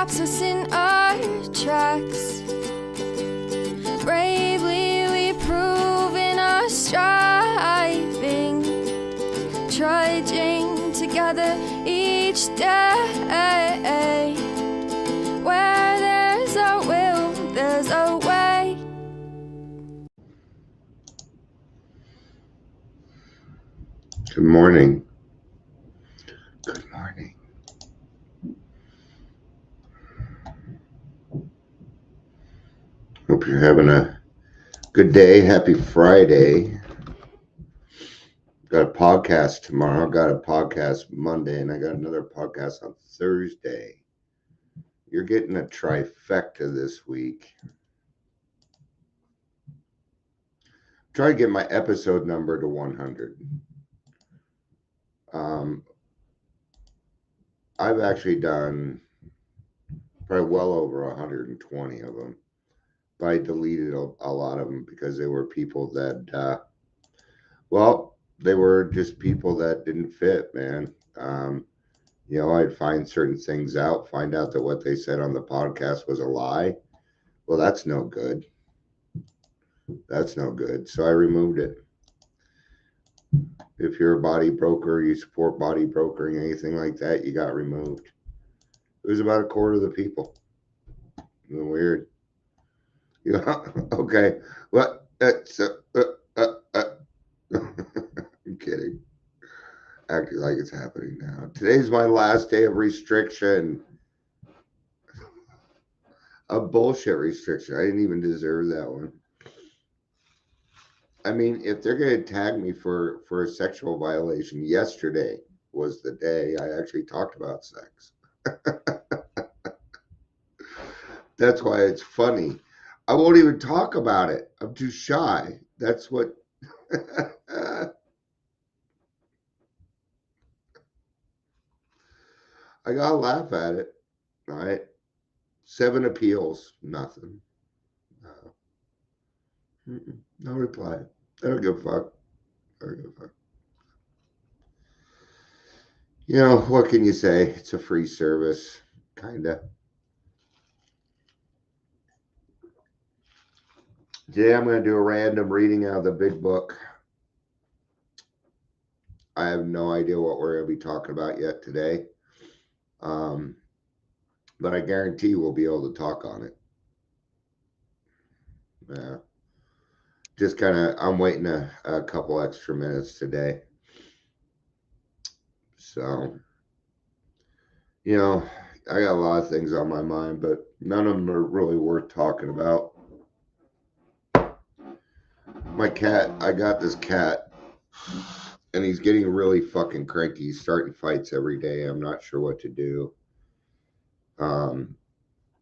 stops us in our tracks. Bravely we prove in our striving, trudging together each day. Where there's a will, there's a way. Good morning. Good morning. Hope you're having a good day. Happy Friday. Got a podcast tomorrow. Got a podcast Monday, and I got another podcast on Thursday. You're getting a trifecta this week. Try to get my episode number to 100. I've actually done probably well over 120 of them, but I deleted a lot of them because they were people that, they were just people that didn't fit, man. I'd find certain things out, find out that what they said on the podcast was a lie. Well, that's no good. That's no good. So I removed it. If you're a body broker, you support body brokering, anything like that, you got removed. It was about a quarter of the people. Weird. Okay. What? I'm kidding. Acting like it's happening now. Today's my last day of restriction. A bullshit restriction. I didn't even deserve that one. I mean, if they're going to tag me for a sexual violation, yesterday was the day I actually talked about sex. That's why it's funny. I won't even talk about it. I'm too shy. That's what... I gotta laugh at it. All right. 7 appeals. Nothing. No reply. I don't give a fuck. What can you say? It's a free service, kinda. Today I'm going to do a random reading out of the big book. I have no idea what we're going to be talking about yet today. But I guarantee we'll be able to talk on it. Yeah. Just kind of, I'm waiting a couple extra minutes today. So, I got a lot of things on my mind, but none of them are really worth talking about. My cat, I got this cat, and he's getting really fucking cranky. He's starting fights every day. I'm not sure what to do. I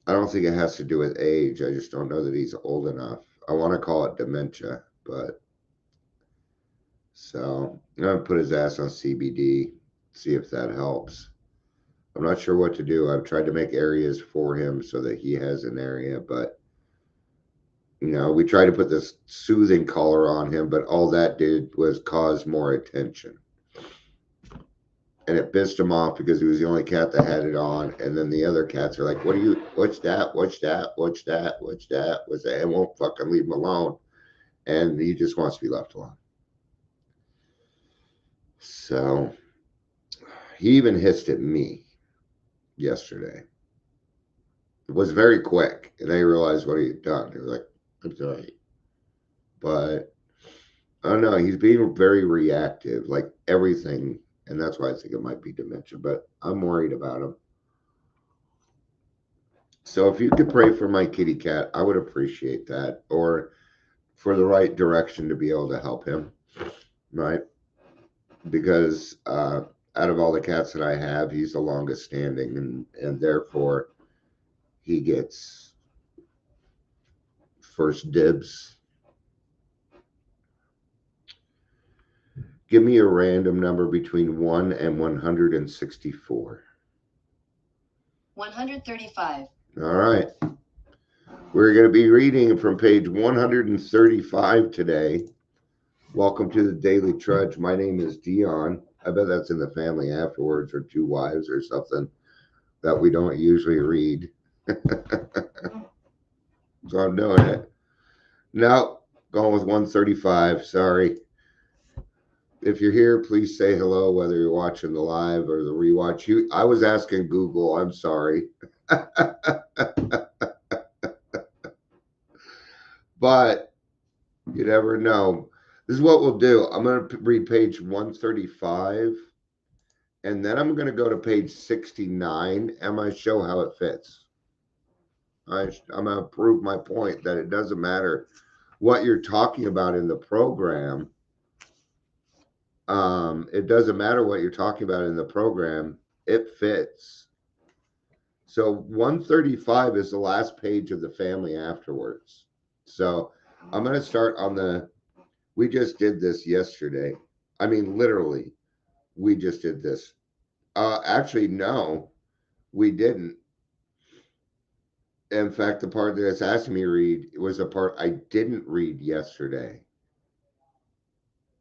don't think it has to do with age. I just don't know that he's old enough. I want to call it dementia, but so I'm going to put his ass on CBD, see if that helps. I'm not sure what to do. I've tried to make areas for him so that he has an area, but we tried to put this soothing collar on him, but all that did was cause more attention. And it pissed him off because he was the only cat that had it on. And then the other cats are like, what's that? And won't fucking leave him alone. And he just wants to be left alone. So he even hissed at me yesterday. It was very quick. And they realized what he had done. They were like, I'm sorry. But I don't know. He's being very reactive, like everything. And that's why I think it might be dementia, but I'm worried about him. So if you could pray for my kitty cat, I would appreciate that. Or for the right direction to be able to help him, right? Because out of all the cats that I have, he's the longest standing, and therefore he gets first dibs. Give me a random number between 1 and 164. 135. All right. We're going to be reading from page 135 today. Welcome to the Daily Trudge. My name is Dion. I bet that's in the family afterwards, or 2 wives or something. that we don't usually read. So I'm doing it. No, going with 135. Sorry. If you're here, please say hello, whether you're watching the live or the rewatch. I was asking Google. I'm sorry. But you never know. This is what we'll do. I'm going to read page 135, and then I'm going to go to page 69, and I'm going to show how it fits. I'm going to prove my point that it doesn't matter what you're talking about in the program. It doesn't matter what you're talking about in the program. It fits. So 135 is the last page of the family afterwards. So I'm going to start on we just did this yesterday. I mean, literally, we just did this. Actually, no, we didn't. In fact, the part that it's asking me to read was a part I didn't read yesterday.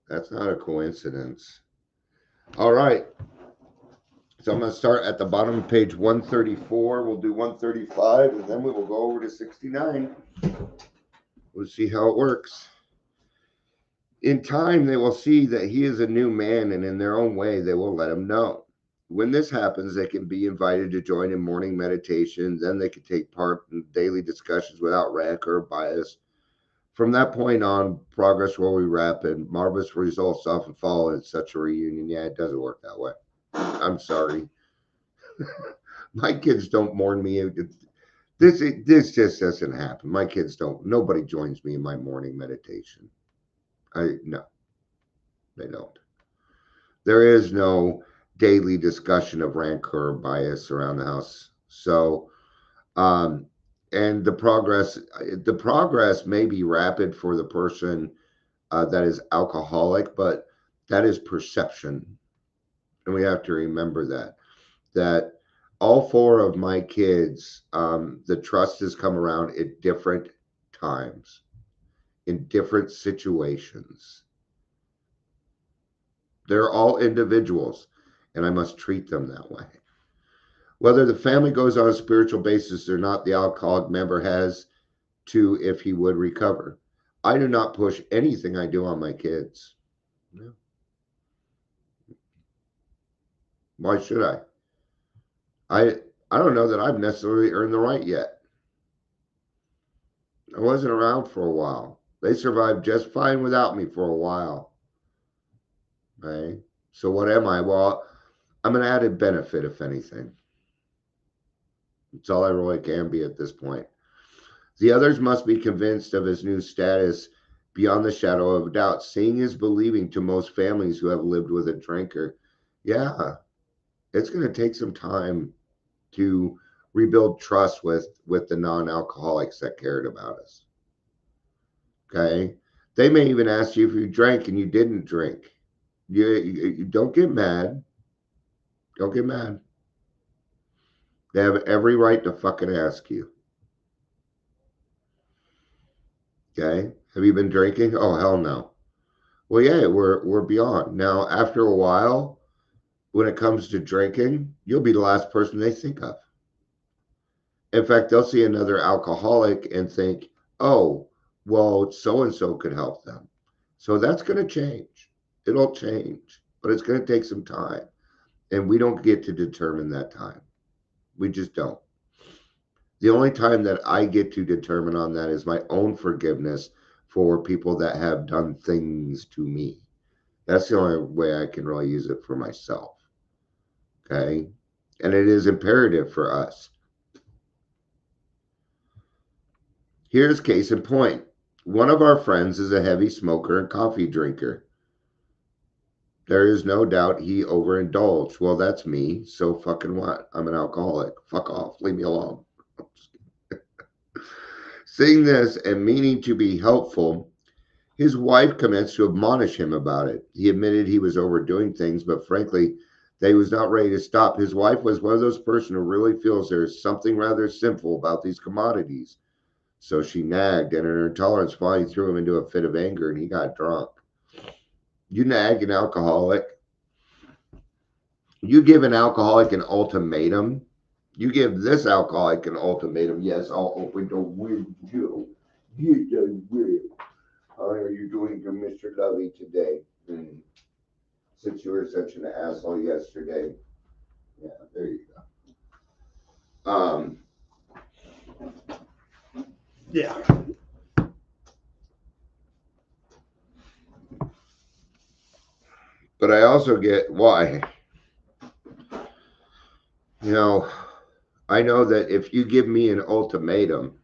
That's not a coincidence. All right. So I'm going to start at the bottom of page 134. We'll do 135, and then we will go over to 69. We'll see how it works. In time, they will see that he is a new man, and in their own way, they will let him know. When this happens, they can be invited to join in morning meditation. Then they can take part in daily discussions without rancor or bias. From that point on, progress will be rapid. Marvelous results often follow in such a reunion. Yeah, it doesn't work that way. I'm sorry. My kids don't mourn me. This just doesn't happen. My kids don't. Nobody joins me in my morning meditation. No, they don't. There is no daily discussion of rancor or bias around the house. So, and the progress may be rapid for the person that is alcoholic, but that is perception, and we have to remember that all four of my kids, the trust has come around at different times, in different situations. They're all individuals, and I must treat them that way. Whether the family goes on a spiritual basis or not, the alcoholic member has to, if he would, recover. I do not push anything I do on my kids. No. Why should I? I don't know that I've necessarily earned the right yet. I wasn't around for a while. They survived just fine without me for a while. Okay? So what am I? Well, I'm an added benefit, if anything. It's all I really can be at this point. The others must be convinced of his new status beyond the shadow of a doubt. Seeing is believing to most families who have lived with a drinker. Yeah, it's going to take some time to rebuild trust with the non-alcoholics that cared about us. Okay? They may even ask you if you drank and you didn't drink. You don't get mad. Don't get mad. They have every right to fucking ask you. Okay? Have you been drinking? Oh, hell no. Well, yeah, we're beyond. Now, after a while, when it comes to drinking, you'll be the last person they think of. In fact, they'll see another alcoholic and think, oh, well, so-and-so could help them. So that's going to change. It'll change, but it's going to take some time. And we don't get to determine that time. We just don't. The only time that I get to determine on that is my own forgiveness for people that have done things to me. That's the only way I can really use it for myself. Okay? And it is imperative for us. Here's case in point. One of our friends is a heavy smoker and coffee drinker. There is no doubt he overindulged. Well, that's me. So fucking what? I'm an alcoholic. Fuck off. Leave me alone. Seeing this and meaning to be helpful, his wife commenced to admonish him about it. He admitted he was overdoing things, but frankly, that he was not ready to stop. His wife was one of those persons who really feels there's something rather sinful about these commodities. So she nagged, and her intolerance finally threw him into a fit of anger, and he got drunk. You nag an alcoholic. You give an alcoholic an ultimatum. You give this alcoholic an ultimatum. Yes, I'll open the window. You done will. How are you doing to Mr. Lovey today? Since you were such an asshole yesterday. Yeah, there you go. Yeah. But I also get why. You know, I know that if you give me an ultimatum,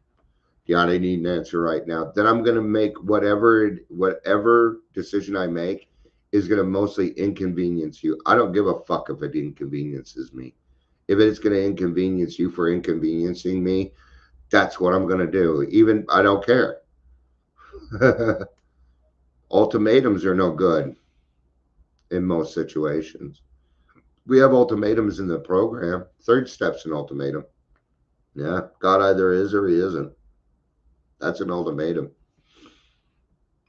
yeah, I need an answer right now, then I'm gonna make whatever decision I make is gonna mostly inconvenience you. I don't give a fuck if it inconveniences me. If it's gonna inconvenience you for inconveniencing me, that's what I'm gonna do. Even I don't care. Ultimatums are no good in most situations. We have ultimatums in the program. Third step's an ultimatum. Yeah, God either is or he isn't. That's an ultimatum.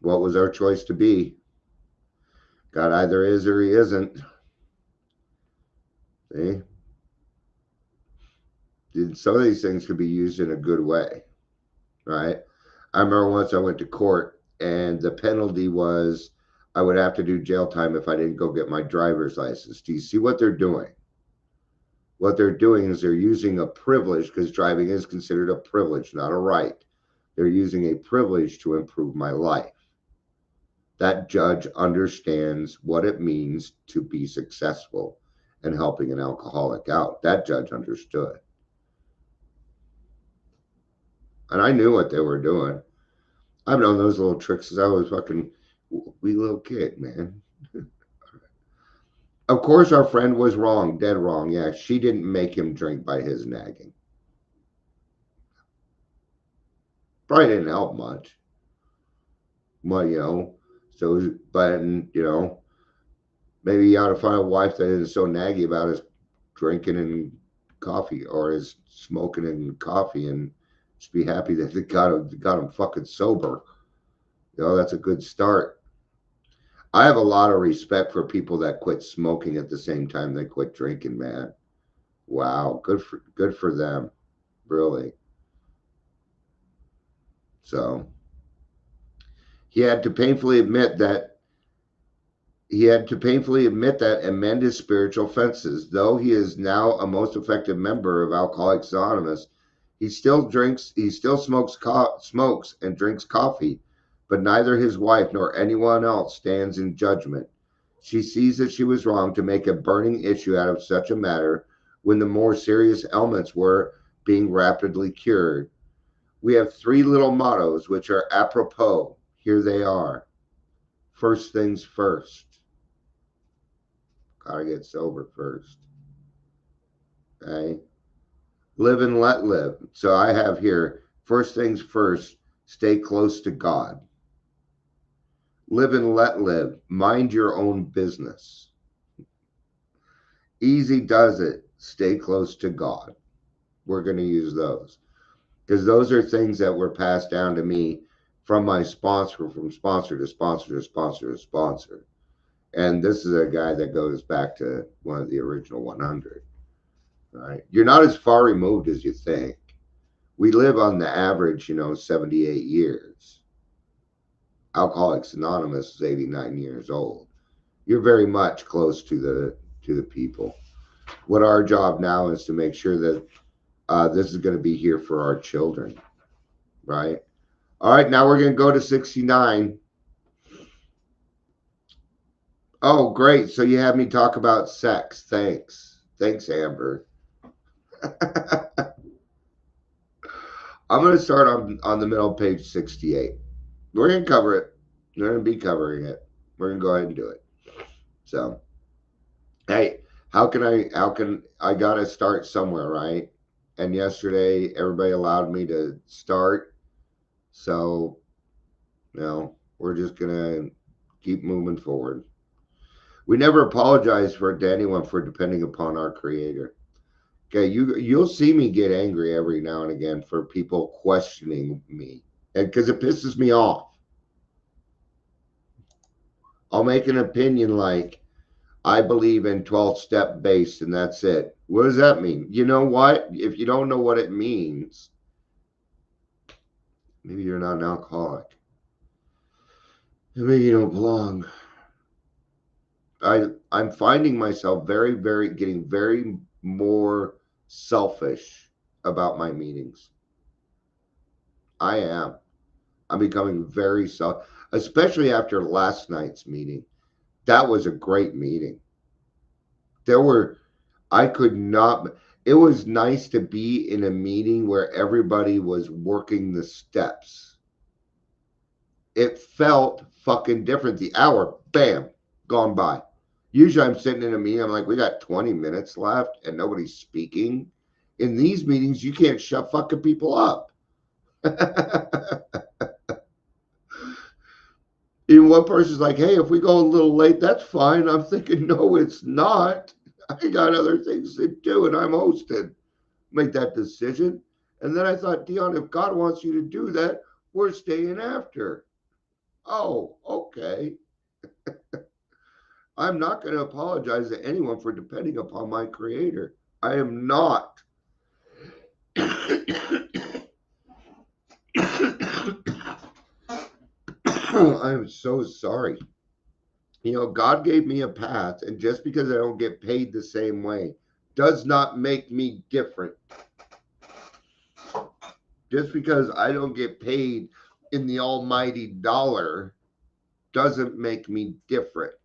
What was our choice to be? God either is or he isn't. See? Some of these things could be used in a good way, right? I remember once I went to court and the penalty was I would have to do jail time if I didn't go get my driver's license. Do you see what they're doing? What they're doing is they're using a privilege because driving is considered a privilege, not a right. They're using a privilege to improve my life. That judge understands what it means to be successful in helping an alcoholic out. That judge understood. And I knew what they were doing. I've known those little tricks since I was fucking wee little kid, man. Of course, our friend was wrong, dead wrong. Yeah, she didn't make him drink by his nagging. Probably didn't help much. Well, so, but, maybe you ought to find a wife that isn't so naggy about his drinking and coffee or his smoking and coffee and just be happy that they got him fucking sober. That's a good start. I have a lot of respect for people that quit smoking at the same time they quit drinking, man. Wow, good for them, really. So he had to painfully admit that amend his spiritual offenses. Though he is now a most effective member of Alcoholics Anonymous, he still smokes and drinks coffee, but neither his wife nor anyone else stands in judgment. She sees that she was wrong to make a burning issue out of such a matter when the more serious ailments were being rapidly cured. We have three little mottos which are apropos. Here they are. First things first. Gotta get sober first. Okay. Live and let live. So I have here, first things first, stay close to God. Live and let live. Mind your own business. Easy does it. Stay close to God. We're going to use those because those are things that were passed down to me from my sponsor, from sponsor to sponsor to sponsor to sponsor. And this is a guy that goes back to one of the original 100. Right? You're not as far removed as you think. We live on the average, 78 years. Alcoholics Anonymous is 89 years old. You're very much close to the people. What our job now is to make sure that this is going to be here for our children, right? All right, now we're going to go to 69. Oh, great. So you have me talk about sex. Thanks, Amber. I'm going to start on the middle of page 68. We're going to cover it. We're going to be covering it. We're going to go ahead and do it. So, hey, how can I got to start somewhere, right? And yesterday, everybody allowed me to start. So, we're just going to keep moving forward. We never apologize to anyone for depending upon our Creator. Okay, you'll see me get angry every now and again for people questioning me, and because it pisses me off. I'll make an opinion like, I believe in 12-step based, and that's it. What does that mean? You know what? If you don't know what it means, maybe you're not an alcoholic. Maybe you don't belong. I'm finding myself getting very more selfish about my meetings. I am. I'm becoming very self, especially after last night's meeting. That was a great meeting. There were, I could not, it was nice to be in a meeting where everybody was working the steps. It felt fucking different. The hour, bam, gone by. Usually I'm sitting in a meeting, I'm like, we got 20 minutes left and nobody's speaking. In these meetings, you can't shut fucking people up. Even one person's like, hey, if we go a little late, that's fine. I'm thinking, no, it's not. I got other things to do and I'm hosting. Make that decision. And then I thought, Dion, if God wants you to do that, we're staying after. Oh, okay. I'm not going to apologize to anyone for depending upon my creator. I am not. I am so sorry. You know, God gave me a path, and just because I don't get paid the same way does not make me different. Just because I don't get paid in the almighty dollar doesn't make me different.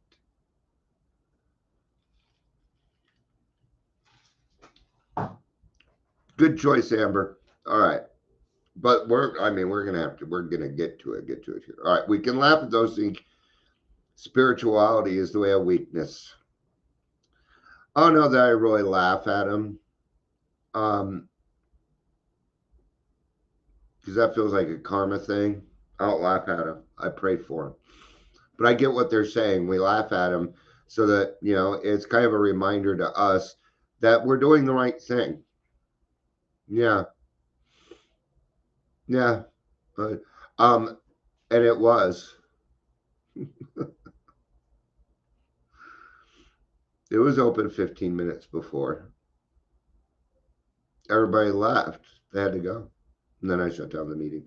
Good choice, Amber. All right. But we're gonna get to it here. All right, we can laugh at those things. Spirituality is the way of weakness. Oh no, that I really laugh at them. Because that feels like a karma thing. I don't laugh at them. I pray for them. But I get what they're saying. We laugh at them so that, you know, it's kind of a reminder to us that we're doing the right thing. Yeah. Yeah. Uh, um, and it was. It was open 15 minutes before. Everybody left. They had to go. And then I shut down the meeting.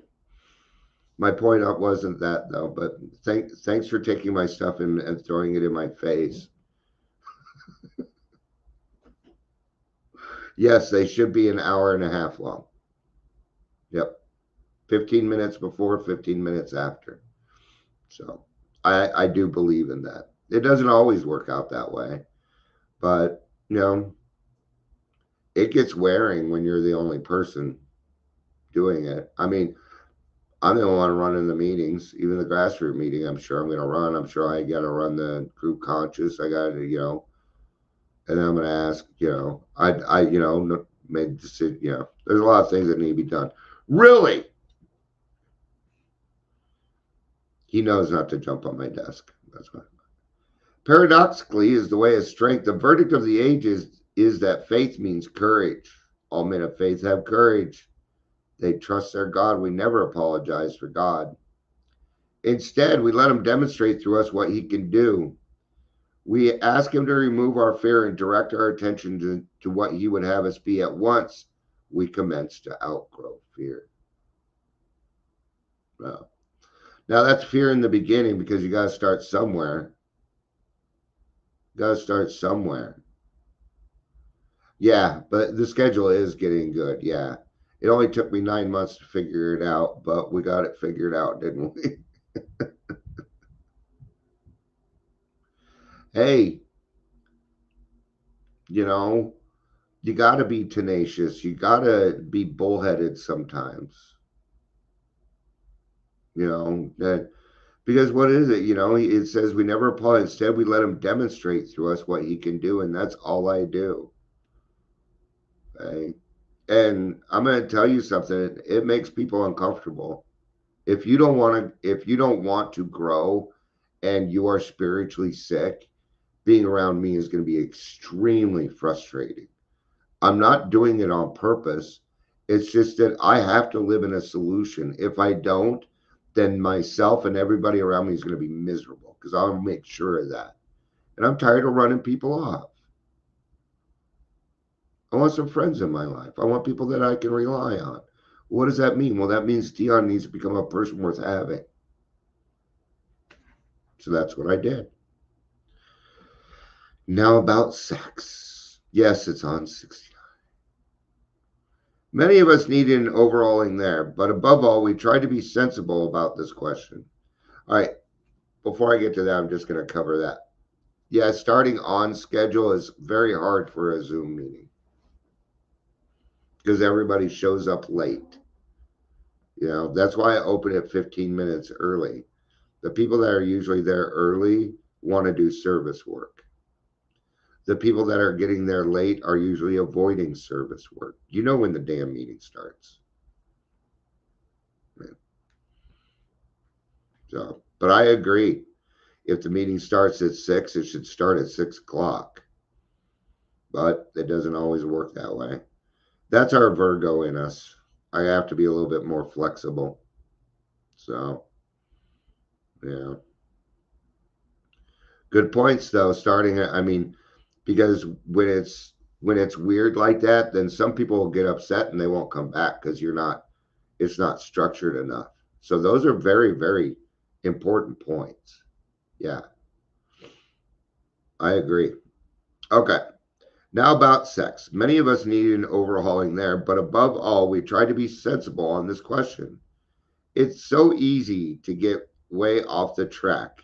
My point wasn't that though, but thanks for taking my stuff and throwing it in my face. Yes, they should be an hour and a half long. Yep. 15 minutes before, 15 minutes after. So I do believe in that. It doesn't always work out that way, but you know, it gets wearing when you're the only person doing it. I mean, I'm the only one running the meetings, even the grassroots meeting. I'm sure I'm going to run. I'm sure I got to run the group conscious. I got to, you know, and I'm going to ask, you know, you know, made decision. You know, there's a lot of things that need to be done. Really, he knows not to jump on my desk. That's why. Paradoxically, is the way of strength. The verdict of the ages is that faith means courage. All men of faith have courage. They trust their God. We never apologize for God. Instead, we let him demonstrate through us what he can do. We ask him to remove our fear and direct our attention to what he would have us be. At once, we commence to outgrow fear. Well, now that's fear in the beginning because you got to start somewhere. You got to start somewhere. Yeah, but the schedule is getting good. Yeah. It only took me 9 months to figure it out, but we got it figured out, didn't we? Hey, you know, you got to be tenacious. You got to be bullheaded sometimes. You know, that because what is it? You know, it says we never apply. Instead, we let him demonstrate through us what he can do, and that's all I do. Okay? And I'm going to tell you something. It makes people uncomfortable. If you don't want to grow, and you are spiritually sick, being around me is going to be extremely frustrating. I'm not doing it on purpose. It's just that I have to live in a solution. If I don't, then myself and everybody around me is going to be miserable because I'll make sure of that. And I'm tired of running people off. I want some friends in my life. I want people that I can rely on. What does that mean? Well, that means Dion needs to become a person worth having. So that's what I did. Now about sex. Yes, it's on 60. Many of us need an overhauling there, but above all, we try to be sensible about this question. All right, before I get to that, I'm just going to cover that. Yeah, starting on schedule is very hard for a Zoom meeting because everybody shows up late. You know, that's why I open it 15 minutes early. The people that are usually there early want to do service work. The people that are getting there late are usually avoiding service work. You know when the damn meeting starts. Man. So, but I agree. If the meeting starts at 6, it should start at 6 o'clock. But it doesn't always work that way. That's our Virgo in us. I have to be a little bit more flexible. So, yeah. Good points though. Starting at, I mean, because when it's weird like that, then some people will get upset and they won't come back because it's not structured enough. So those are very, very important points. Yeah, I agree. Okay. Now about sex. Many of us need an overhauling there, but above all, we try to be sensible on this question. It's so easy to get way off the track.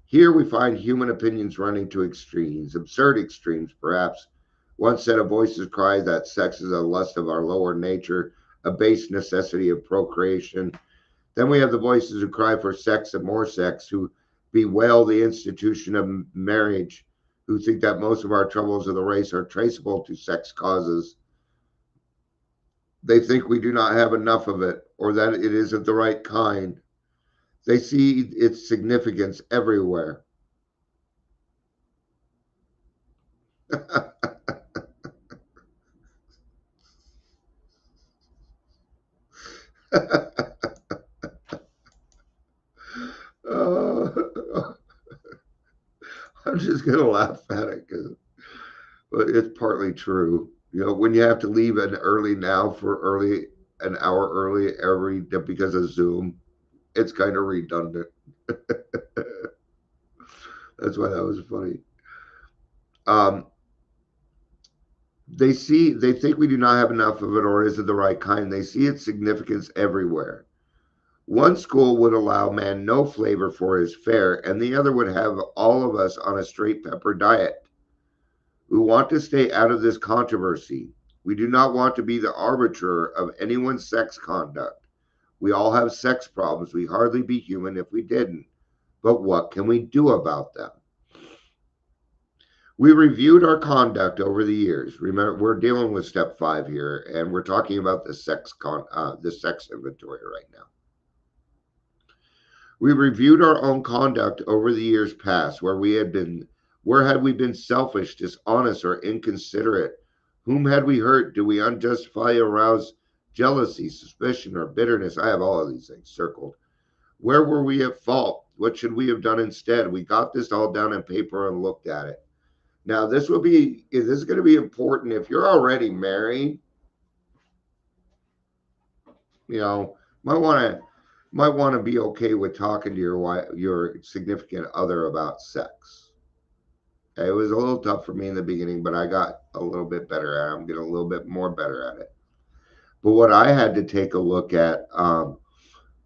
Here we find human opinions running to extremes, absurd extremes, perhaps. One set of voices cry that sex is a lust of our lower nature, a base necessity of procreation. Then we have the voices who cry for sex and more sex, who bewail the institution of marriage, who think that most of our troubles of the race are traceable to sex causes. They think we do not have enough of it, or that it isn't the right kind. They see its significance everywhere. uh, I'm just gonna laugh at it because it's partly true. You know, when you have to leave an hour early every because of Zoom, it's kind of redundant. That's why that was funny. Um, they think we do not have enough of it, or is it the right kind? They see its significance everywhere. One school would allow man no flavor for his fare, and the other would have all of us on a straight pepper diet. We want to stay out of this controversy. We do not want to be the arbiter of anyone's sex conduct. We all have sex problems. We'd hardly be human if we didn't. But what can we do about them? We reviewed our conduct over the years. Remember, we're dealing with step 5 here, and we're talking about the sex inventory right now. We reviewed our own conduct over the years past, where had we been selfish, dishonest, or inconsiderate? Whom had we hurt? Do we unjustifiably arouse jealousy, suspicion, or bitterness? I have all of these things circled. Where were we at fault? What should we have done instead? We got this all down on paper and looked at it. Now, this is going to be important if you're already married. You know, might want to be okay with talking to your significant other about sex. It was a little tough for me in the beginning, but I got a little bit better at it. I'm getting a little bit more better at it. But what I had to take a look at,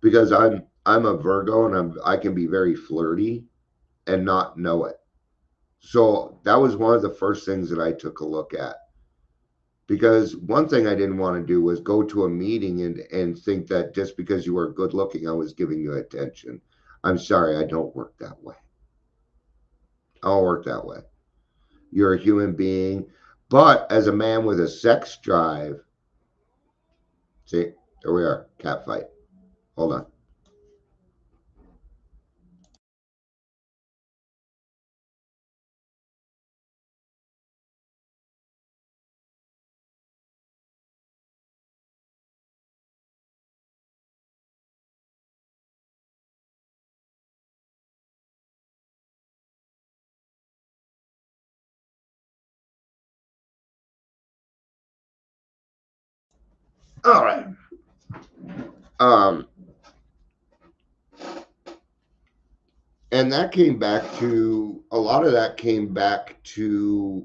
because I'm a Virgo and I can be very flirty and not know it. So that was one of the first things that I took a look at. Because one thing I didn't want to do was go to a meeting and think that just because you were good looking, I was giving you attention. I'm sorry, I don't work that way. I don't work that way. You're a human being. But as a man with a sex drive, see, there we are, cat fight. Hold on. All right. Um, and that came back to a lot of that came back to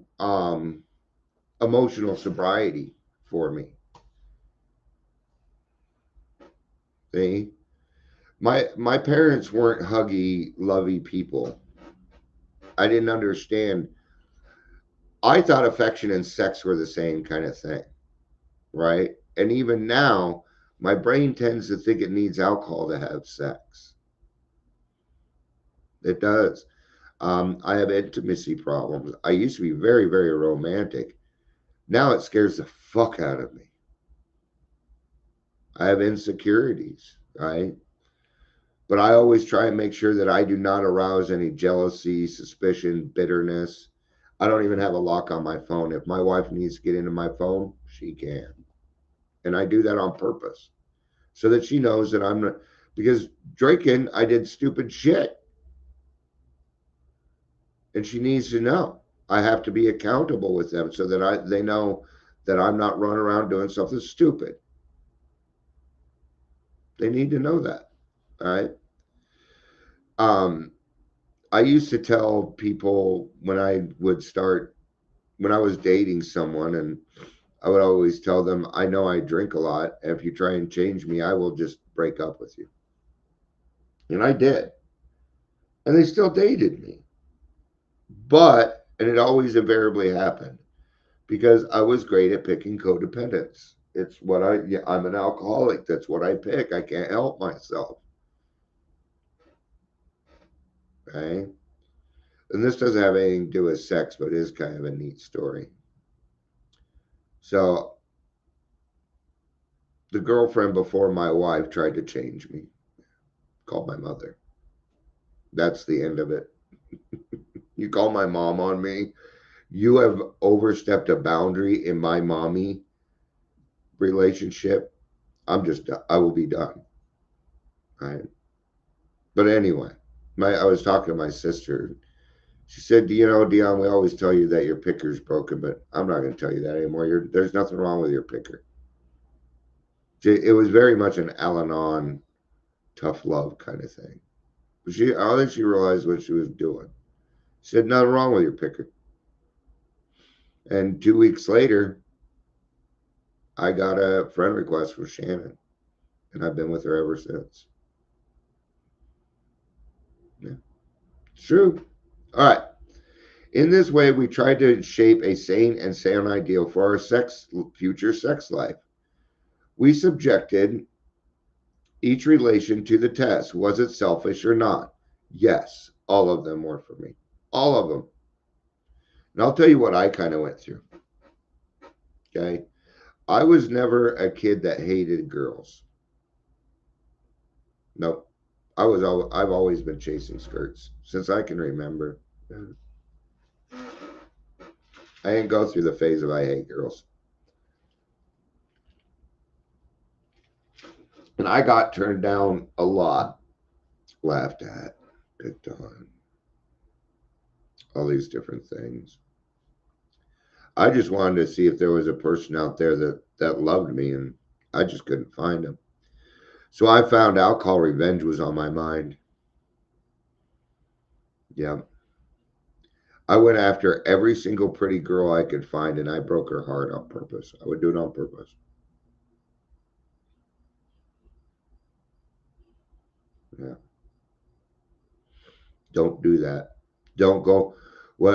emotional sobriety for me. See, my parents weren't huggy, lovey people. I didn't understand. I thought affection and sex were the same kind of thing, right? And even now, my brain tends to think it needs alcohol to have sex. It does. I have intimacy problems. I used to be very, very romantic. Now it scares the fuck out of me. I have insecurities, right? But I always try and make sure that I do not arouse any jealousy, suspicion, bitterness. I don't even have a lock on my phone. If my wife needs to get into my phone, she can. And I do that on purpose so that she knows that I'm not, because drinking, I did stupid shit. And she needs to know. I have to be accountable with them so that they know that I'm not running around doing something stupid. They need to know that. All right. Um, I used to tell people when I was dating someone, and I would always tell them, I know I drink a lot. And if you try and change me, I will just break up with you. And I did. And they still dated me. And it always invariably happened because I was great at picking codependence. It's what I'm an alcoholic. That's what I pick. I can't help myself. Okay. And this doesn't have anything to do with sex, but it is kind of a neat story. So the girlfriend before my wife tried to change me, called my mother. That's the end of it. You call my mom on me, you have overstepped a boundary in my mommy relationship. I will be done. Right. But anyway, I was talking to my sister. She said, "Do you know, Dion, we always tell you that your picker's broken, but I'm not going to tell you that anymore. There's nothing wrong with your picker." It was very much an Al-Anon tough love kind of thing. But I don't think she realized what she was doing. She said, "Nothing wrong with your picker." And 2 weeks later, I got a friend request from Shannon, and I've been with her ever since. Yeah, it's true. All right. In this way, we tried to shape a sane and sound ideal for our future sex life. We subjected each relation to the test. Was it selfish or not? Yes, all of them were for me. All of them. And I'll tell you what I kind of went through. Okay. I was never a kid that hated girls. Nope. I've always been chasing skirts since I can remember. I didn't go through the phase of I hate girls. And I got turned down a lot, laughed at, picked on, all these different things. I just wanted to see if there was a person out there that loved me, and I just couldn't find him. So I found alcohol revenge was on my mind. Yeah. I went after every single pretty girl I could find, and I broke her heart on purpose. I would do it on purpose. Yeah. Don't do that. Don't go. What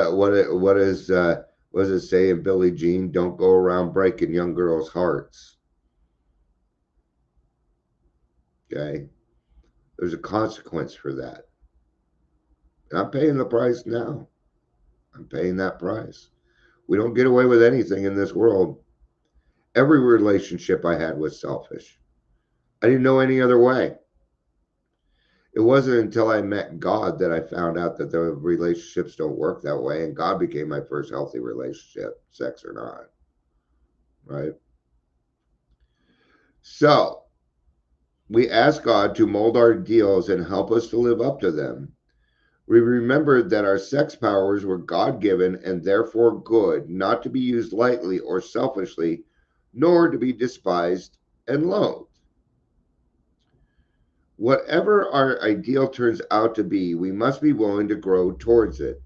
does it say in Billie Jean? Don't go around breaking young girls' hearts. Okay. There's a consequence for that. And I'm paying the price now. I'm paying that price. We don't get away with anything in this world. Every relationship I had was selfish. I didn't know any other way. It wasn't until I met God that I found out that the relationships don't work that way. And God became my first healthy relationship, sex or not. Right? So we ask God to mold our ideals and help us to live up to them. We remembered that our sex powers were God given and therefore good, not to be used lightly or selfishly, nor to be despised and loathe. Whatever our ideal turns out to be, we must be willing to grow towards it.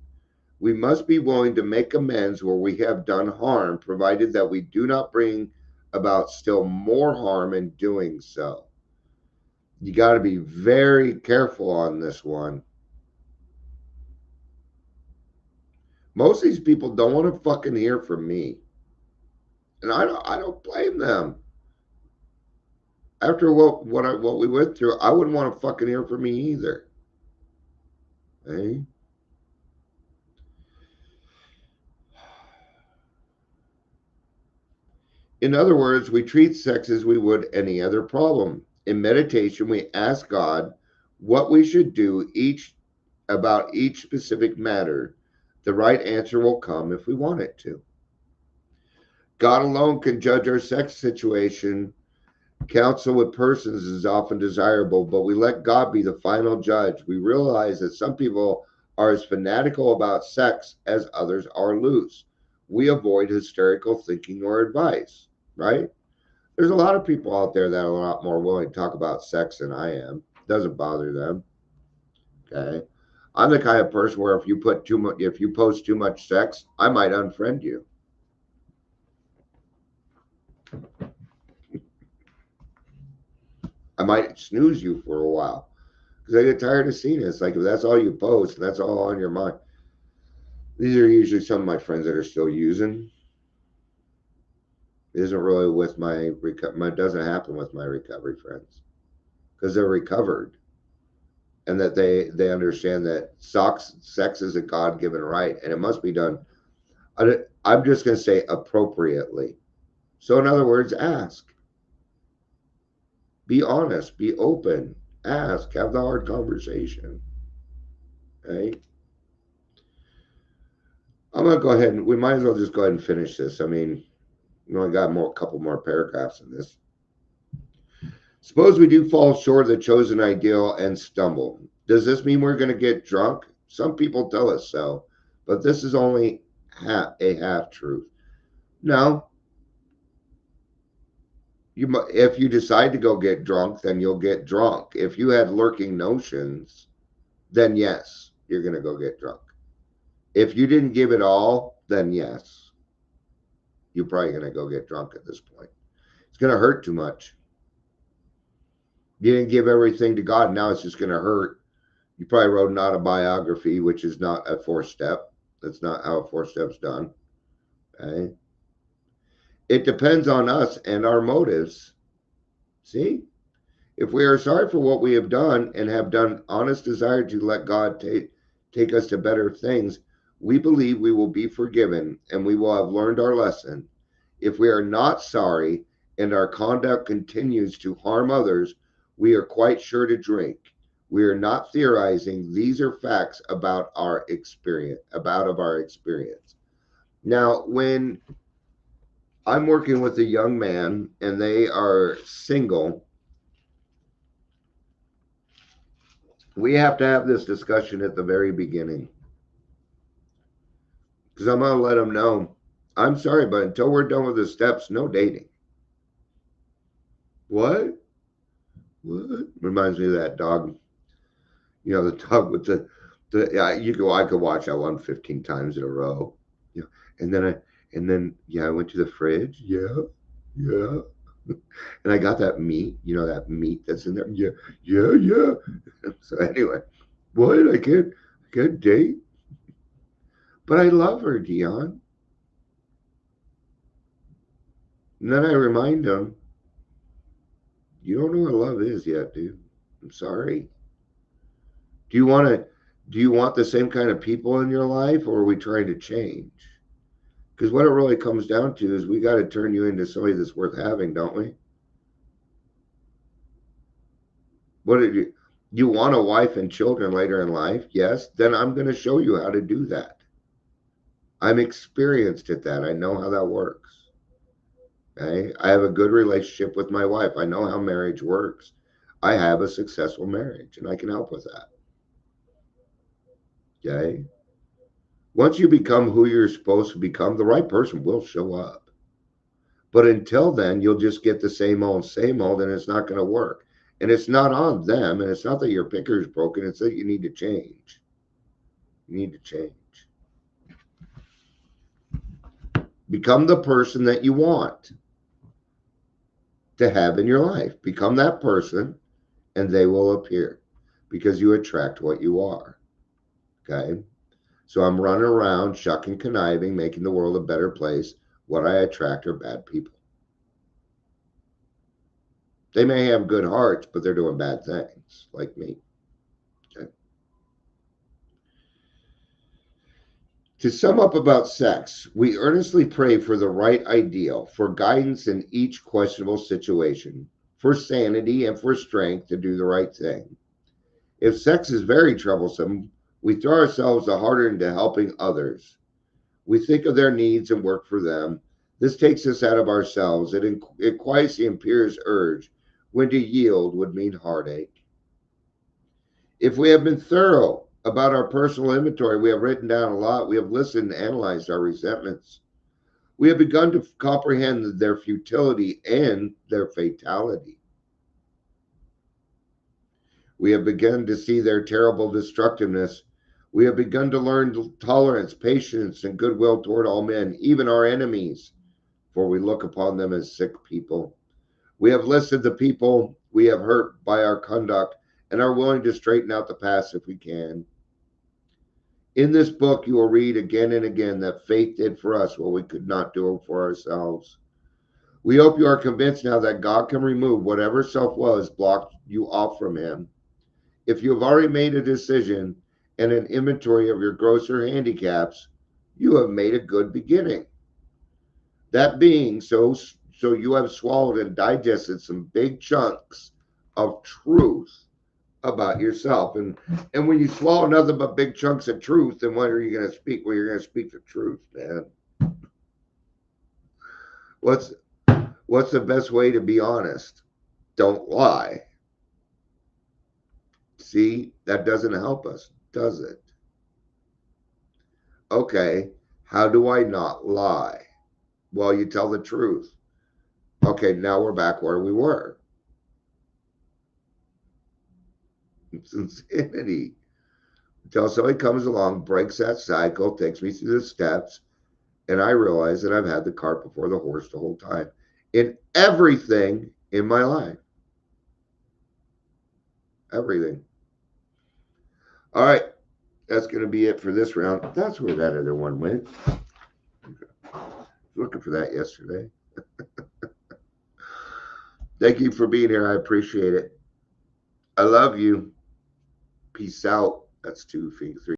We must be willing to make amends where we have done harm, provided that we do not bring about still more harm in doing so. You got to be very careful on this one. Most of these people don't want to fucking hear from me. And I don't blame them. After what we went through, I wouldn't want to fucking hear from me either. Eh? In other words, we treat sex as we would any other problem. In meditation, we ask God what we should do about each specific matter. The right answer will come if we want it to. God alone can judge our sex situation. Counsel with persons is often desirable, but we let God be the final judge. We realize that some people are as fanatical about sex as others are loose. We avoid hysterical thinking or advice, right? There's a lot of people out there that are a lot more willing to talk about sex than I am. Doesn't bother them. Okay. I'm the kind of person where if you post too much sex, I might unfriend you. I might snooze you for a while because I get tired of seeing it. It's like if that's all you post, and that's all on your mind. These are usually some of my friends that are still using. It isn't really with my recovery. It doesn't happen with my recovery friends because they're recovered and that they understand that sex is a God-given right and it must be done. I'm just going to say appropriately. So in other words, ask. Be honest. Be open. Ask. Have the hard conversation. Okay? I'm going to go ahead and we might as well just go ahead and finish this. I mean, we only got a couple more paragraphs in this. Suppose we do fall short of the chosen ideal and stumble. Does this mean we're going to get drunk? Some people tell us so, but this is only a half truth. No. If you decide to go get drunk, then you'll get drunk. If you had lurking notions, then yes, you're going to go get drunk. If you didn't give it all, then yes, you're probably going to go get drunk at this point. It's going to hurt too much. You didn't give everything to God. Now it's just going to hurt. You probably wrote an autobiography, which is not a 4-step. That's not how a 4-step's done. Okay. It depends on us and our motives. See? If we are sorry for what we have done and have done honest desire to let God take us to better things, we believe we will be forgiven and we will have learned our lesson. If we are not sorry and our conduct continues to harm others, we are quite sure to drink. We are not theorizing. These are facts about our experience. Now, when I'm working with a young man and they are single, we have to have this discussion at the very beginning. Because I'm going to let them know, I'm sorry, but until we're done with the steps, no dating. What? What? Reminds me of that dog. You know, the dog with I could watch that one 15 times in a row. You know, I went to the fridge. Yeah, yeah. And I got that meat, that meat that's in there. Yeah, yeah, yeah. So anyway, what? I can't date. But I love her, Dion. And then I remind him, you don't know what love is yet, dude. I'm sorry. Do you want the same kind of people in your life, or are we trying to change? Because what it really comes down to is we got to turn you into somebody that's worth having, don't we? What did you want a wife and children later in life? Yes. Then I'm going to show you how to do that. I'm experienced at that. I know how that works. Okay. I have a good relationship with my wife. I know how marriage works. I have a successful marriage and I can help with that. Okay. Once you become who you're supposed to become, the right person will show up. But until then, you'll just get the same old, and it's not going to work. And it's not on them, and it's not that your picker is broken, it's that you need to change. You need to change. Become the person that you want to have in your life. Become that person, and they will appear because you attract what you are. Okay? So I'm running around, shucking, conniving, making the world a better place. What I attract are bad people. They may have good hearts, but they're doing bad things, like me. Okay? To sum up about sex, we earnestly pray for the right ideal, for guidance in each questionable situation, for sanity and for strength to do the right thing. If sex is very troublesome, we throw ourselves the harder into helping others. We think of their needs and work for them. This takes us out of ourselves. It quiets the imperious urge when to yield would mean heartache. If we have been thorough about our personal inventory, we have written down a lot. We have listened and analyzed our resentments. We have begun to comprehend their futility and their fatality. We have begun to see their terrible destructiveness. We have begun to learn tolerance, patience, and goodwill toward all men, even our enemies, for we look upon them as sick people. We have listed the people we have hurt by our conduct and are willing to straighten out the past if we can. In this book, you will read again and again that faith did for us what we could not do for ourselves. We hope you are convinced now that God can remove whatever self-will has blocked you off from Him. If you have already made a decision and an inventory of your grosser handicaps, you have made a good beginning. That being so you have swallowed and digested some big chunks of truth about yourself. And when you swallow nothing but big chunks of truth, then what are you going to speak? Well, you're going to speak the truth, man. What's the best way to be honest? Don't lie. See, that doesn't help us, does it? Okay, how do I not lie? Well, you tell the truth. Okay, now we're back where we were. It's insanity. Until somebody comes along, breaks that cycle, takes me through the steps, and I realize that I've had the cart before the horse the whole time in everything in my life. Everything. All right, that's going to be it for this round. That's where that other one went. Looking for that yesterday. Thank you for being here. I appreciate it. I love you. Peace out. That's 2 feet, 3.